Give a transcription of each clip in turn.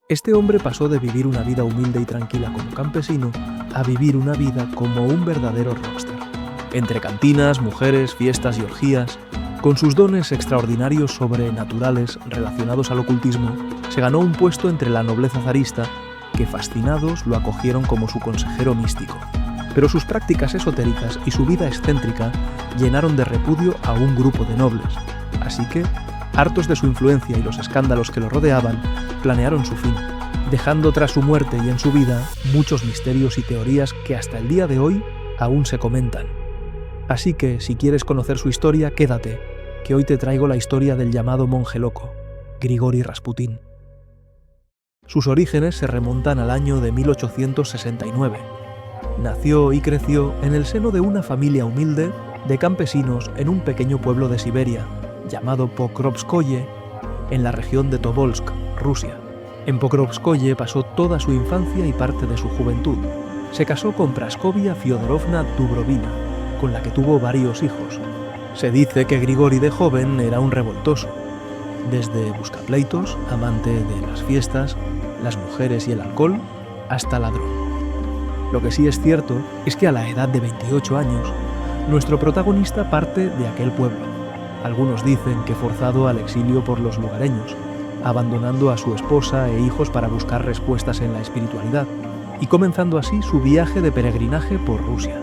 Este hombre pasó de vivir una vida humilde y tranquila como campesino a vivir una vida como un verdadero rockstar. Entre cantinas, mujeres, fiestas y orgías, con sus dones extraordinarios sobrenaturales relacionados al ocultismo, se ganó un puesto entre la nobleza zarista, que fascinados lo acogieron como su consejero místico. Pero sus prácticas esotéricas y su vida excéntrica llenaron de repudio a un grupo de nobles, así que, hartos de su influencia y los escándalos que lo rodeaban, planearon su fin, dejando tras su muerte y en su vida muchos misterios y teorías que hasta el día de hoy aún se comentan. Así que, si quieres conocer su historia, quédate, que hoy te traigo la historia del llamado monje loco, Grigori Rasputín. Sus orígenes se remontan al año de 1869. Nació y creció en el seno de una familia humilde de campesinos en un pequeño pueblo de Siberia, llamado Pokrovskoye, en la región de Tobolsk, Rusia. En Pokrovskoye pasó toda su infancia y parte de su juventud. Se casó con Praskovia Fyodorovna Dubrovina, con la que tuvo varios hijos. Se dice que Grigori de joven era un revoltoso, desde buscapleitos, amante de las fiestas, las mujeres y el alcohol, hasta ladrón. Lo que sí es cierto es que a la edad de 28 años, nuestro protagonista parte de aquel pueblo. Algunos dicen que forzado al exilio por los lugareños, abandonando a su esposa e hijos para buscar respuestas en la espiritualidad, y comenzando así su viaje de peregrinaje por Rusia.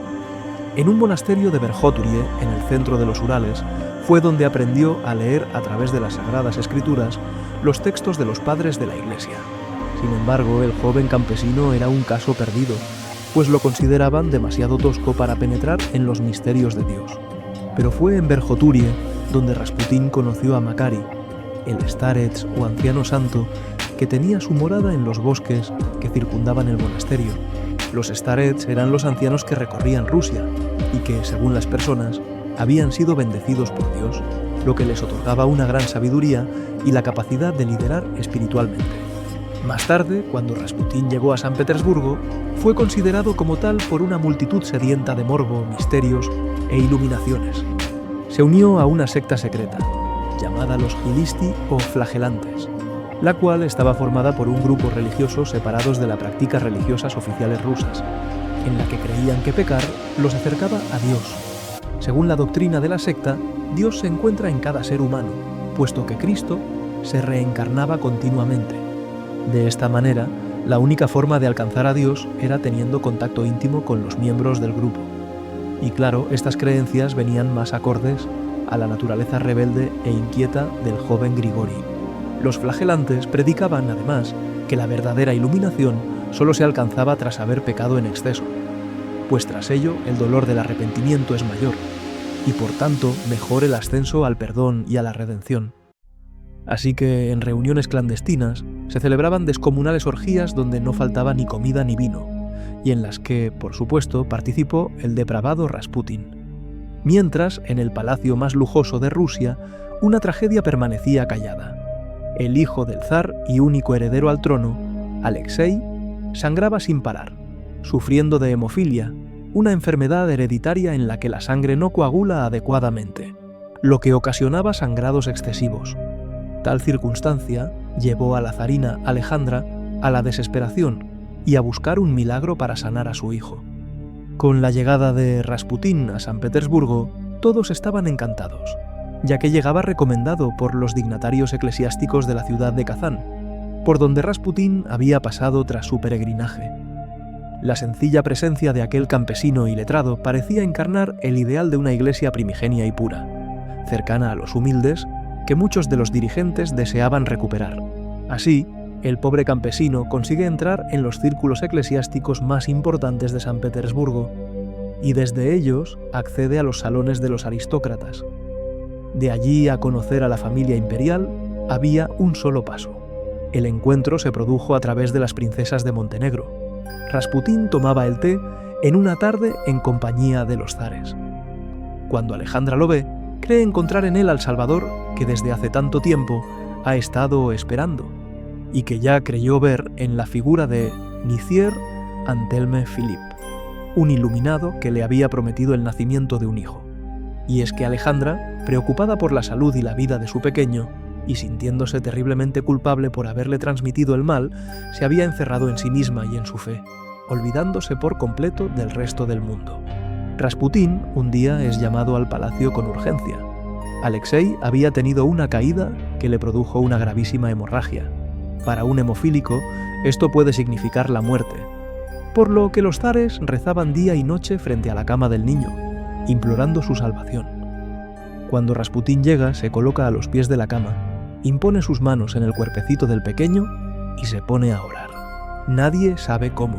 En un monasterio de Verkhoturie, en el centro de los Urales, fue donde aprendió a leer a través de las Sagradas Escrituras los textos de los padres de la Iglesia. Sin embargo, el joven campesino era un caso perdido, pues lo consideraban demasiado tosco para penetrar en los misterios de Dios. Pero fue en Verkhoturie donde Rasputín conoció a Makari, el starets o anciano santo que tenía su morada en los bosques que circundaban el monasterio. Los starets eran los ancianos que recorrían Rusia y que, según las personas, habían sido bendecidos por Dios, lo que les otorgaba una gran sabiduría y la capacidad de liderar espiritualmente. Más tarde, cuando Rasputín llegó a San Petersburgo, fue considerado como tal por una multitud sedienta de morbo, misterios e iluminaciones. Se unió a una secta secreta, llamada los Gilisti o Flagelantes, la cual estaba formada por un grupo religioso separados de las prácticas religiosas oficiales rusas, en la que creían que pecar los acercaba a Dios. Según la doctrina de la secta, Dios se encuentra en cada ser humano, puesto que Cristo se reencarnaba continuamente. De esta manera, la única forma de alcanzar a Dios era teniendo contacto íntimo con los miembros del grupo. Y claro, estas creencias venían más acordes a la naturaleza rebelde e inquieta del joven Grigori. Los flagelantes predicaban, además, que la verdadera iluminación solo se alcanzaba tras haber pecado en exceso, pues tras ello el dolor del arrepentimiento es mayor, y por tanto mejor el ascenso al perdón y a la redención. Así que en reuniones clandestinas se celebraban descomunales orgías donde no faltaba ni comida ni vino, y en las que, por supuesto, participó el depravado Rasputín. Mientras, en el palacio más lujoso de Rusia, una tragedia permanecía callada. El hijo del zar y único heredero al trono, Alexei, sangraba sin parar, sufriendo de hemofilia, una enfermedad hereditaria en la que la sangre no coagula adecuadamente, lo que ocasionaba sangrados excesivos. Tal circunstancia llevó a la zarina Alejandra a la desesperación y a buscar un milagro para sanar a su hijo. Con la llegada de Rasputín a San Petersburgo, todos estaban encantados, ya que llegaba recomendado por los dignatarios eclesiásticos de la ciudad de Kazán, por donde Rasputín había pasado tras su peregrinaje. La sencilla presencia de aquel campesino y letrado parecía encarnar el ideal de una iglesia primigenia y pura, cercana a los humildes, que muchos de los dirigentes deseaban recuperar. Así, el pobre campesino consigue entrar en los círculos eclesiásticos más importantes de San Petersburgo y desde ellos accede a los salones de los aristócratas. De allí a conocer a la familia imperial había un solo paso. El encuentro se produjo a través de las princesas de Montenegro. Rasputín tomaba el té en una tarde en compañía de los zares. Cuando Alejandra lo ve, cree encontrar en él al Salvador que desde hace tanto tiempo ha estado esperando y que ya creyó ver en la figura de Nicier Antelme Philippe, un iluminado que le había prometido el nacimiento de un hijo. Y es que Alejandra, preocupada por la salud y la vida de su pequeño, y sintiéndose terriblemente culpable por haberle transmitido el mal, se había encerrado en sí misma y en su fe, olvidándose por completo del resto del mundo. Rasputín un día es llamado al palacio con urgencia. Alexei había tenido una caída que le produjo una gravísima hemorragia. Para un hemofílico, esto puede significar la muerte, por lo que los zares rezaban día y noche frente a la cama del niño, implorando su salvación. Cuando Rasputín llega, se coloca a los pies de la cama, impone sus manos en el cuerpecito del pequeño y se pone a orar. Nadie sabe cómo,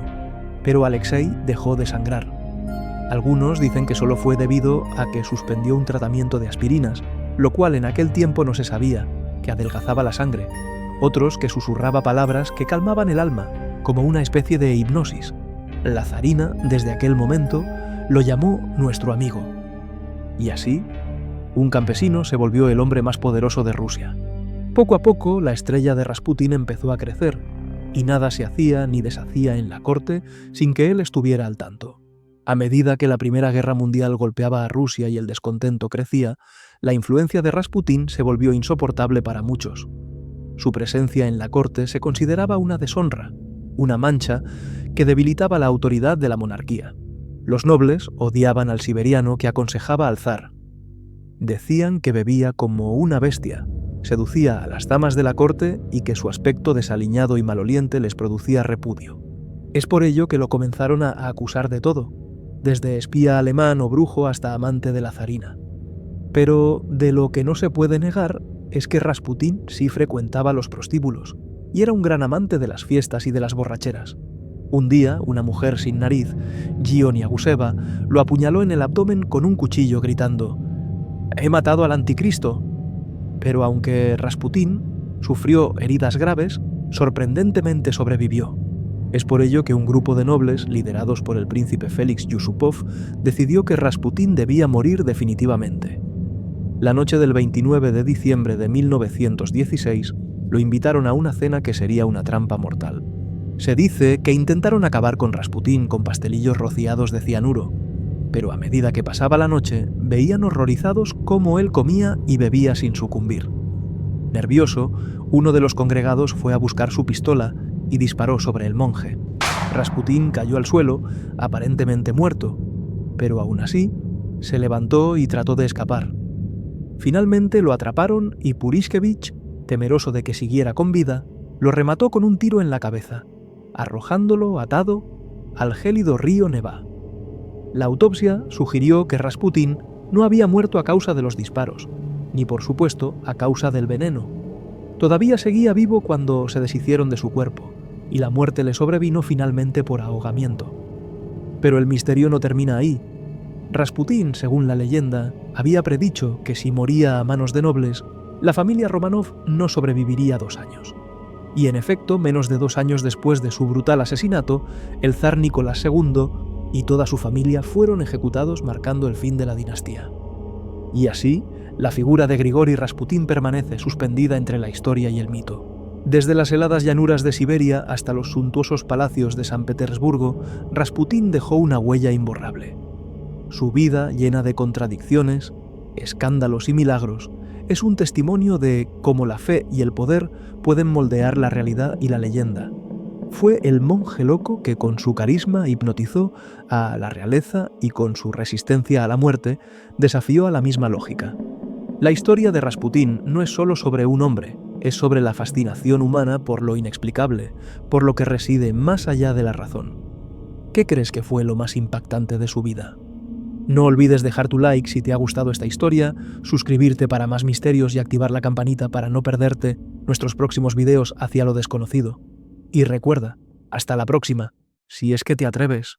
pero Alexei dejó de sangrar. Algunos dicen que solo fue debido a que suspendió un tratamiento de aspirinas, lo cual en aquel tiempo no se sabía, que adelgazaba la sangre. Otros que susurraba palabras que calmaban el alma, como una especie de hipnosis. La zarina, desde aquel momento, lo llamó nuestro amigo. Y así, un campesino se volvió el hombre más poderoso de Rusia. Poco a poco, la estrella de Rasputín empezó a crecer, y nada se hacía ni deshacía en la corte sin que él estuviera al tanto. A medida que la Primera Guerra Mundial golpeaba a Rusia y el descontento crecía, la influencia de Rasputín se volvió insoportable para muchos. Su presencia en la corte se consideraba una deshonra, una mancha que debilitaba la autoridad de la monarquía. Los nobles odiaban al siberiano que aconsejaba al zar. Decían que bebía como una bestia, seducía a las damas de la corte y que su aspecto desaliñado y maloliente les producía repudio. Es por ello que lo comenzaron a acusar de todo, desde espía alemán o brujo hasta amante de la zarina. Pero de lo que no se puede negar es que Rasputín sí frecuentaba los prostíbulos y era un gran amante de las fiestas y de las borracheras. Un día, una mujer sin nariz, Gion Yaguseva, lo apuñaló en el abdomen con un cuchillo gritando: «¡He matado al anticristo!». Pero aunque Rasputín sufrió heridas graves, sorprendentemente sobrevivió. Es por ello que un grupo de nobles, liderados por el príncipe Félix Yusupov, decidió que Rasputín debía morir definitivamente. La noche del 29 de diciembre de 1916, lo invitaron a una cena que sería una trampa mortal. Se dice que intentaron acabar con Rasputín con pastelillos rociados de cianuro, pero a medida que pasaba la noche, veían horrorizados cómo él comía y bebía sin sucumbir. Nervioso, uno de los congregados fue a buscar su pistola y disparó sobre el monje. Rasputín cayó al suelo, aparentemente muerto, pero aún así se levantó y trató de escapar. Finalmente lo atraparon y Purishkevich, temeroso de que siguiera con vida, lo remató con un tiro en la cabeza, arrojándolo atado al gélido río Neva. La autopsia sugirió que Rasputín no había muerto a causa de los disparos, ni por supuesto a causa del veneno. Todavía seguía vivo cuando se deshicieron de su cuerpo, y la muerte le sobrevino finalmente por ahogamiento. Pero el misterio no termina ahí. Rasputín, según la leyenda, había predicho que si moría a manos de nobles, la familia Romanov no sobreviviría 2 años. Y en efecto, menos de 2 años después de su brutal asesinato, el zar Nicolás II y toda su familia fueron ejecutados, marcando el fin de la dinastía. Y así, la figura de Grigori Rasputín permanece suspendida entre la historia y el mito. Desde las heladas llanuras de Siberia hasta los suntuosos palacios de San Petersburgo, Rasputín dejó una huella imborrable. Su vida, llena de contradicciones, escándalos y milagros, es un testimonio de cómo la fe y el poder pueden moldear la realidad y la leyenda. Fue el monje loco que con su carisma hipnotizó a la realeza y con su resistencia a la muerte desafió a la misma lógica. La historia de Rasputín no es solo sobre un hombre, es sobre la fascinación humana por lo inexplicable, por lo que reside más allá de la razón. ¿Qué crees que fue lo más impactante de su vida? No olvides dejar tu like si te ha gustado esta historia, suscribirte para más misterios y activar la campanita para no perderte nuestros próximos videos hacia lo desconocido. Y recuerda, hasta la próxima, si es que te atreves.